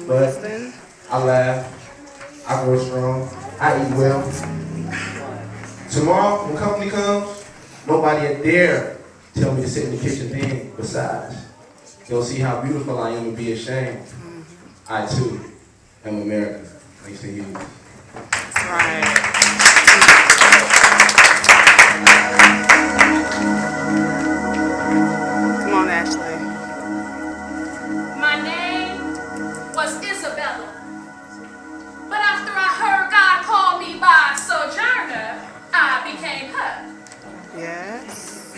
But I laugh, I grow strong, I eat well. Tomorrow, when company comes, nobody will dare tell me to sit in the kitchen thing. Besides, they'll see how beautiful I am and be ashamed. I too am American. Thanks to you. That's right. Come on, Ashlee. My name was Isabella. But after I heard God call me by Sojourner, I became her. Yes.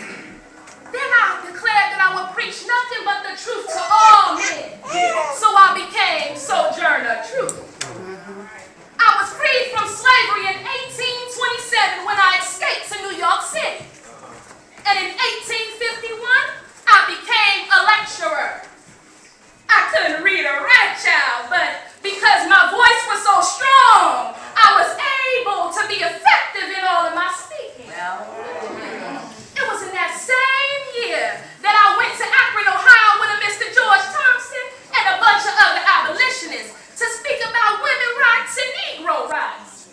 Then I declared that I would preach nothing but the truth to all men. So I became Sojourner Truth. I was freed from slavery in 1827 when I escaped to New York City. And in 1851, I became a lecturer. I couldn't read or write, child, but because my voice was so strong, I was able to be effective in all of my speaking. It was in that same year that I went to Akron, Ohio with a Mr. George Thompson and a bunch of other abolitionists to speak about women rights and Negro rights.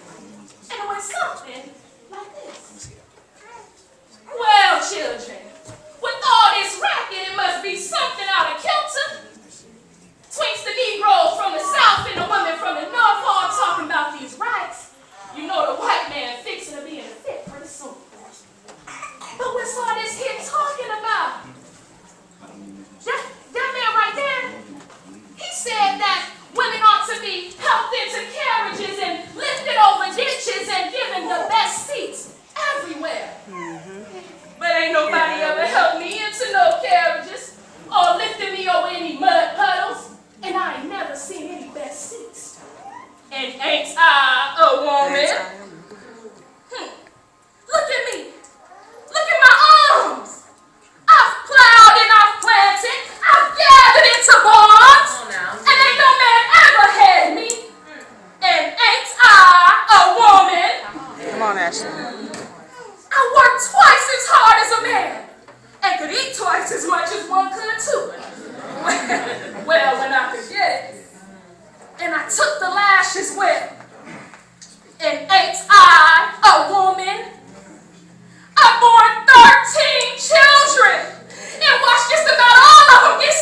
And it went something like this. Well, children, with all this racket, it must be something out of kilter. Twinks the Negroes from the South and the women from the North all talking about these rights. You know the white man fixing to be in a fit pretty soon. But what's all this here talking about? That man right there, he said that women ought to be helped into carriages and lifted over ditches and given the best seats everywhere. But ain't nobody ever helped me into no carriages or lifted me over any mud puddles. And I ain't never seen any best seats. And ain't I a woman? Look at me. Look at my arms. I've plowed and I've planted. I've gathered into barns. And ain't no man ever had me. And ain't I a woman? Come on, Ashlee. I work twice as hard as a man. And could eat twice as much as one could too. Well, when I could get it. And I took the lashes with. And ain't I a woman? I bore 13 children. And watched just about all of them get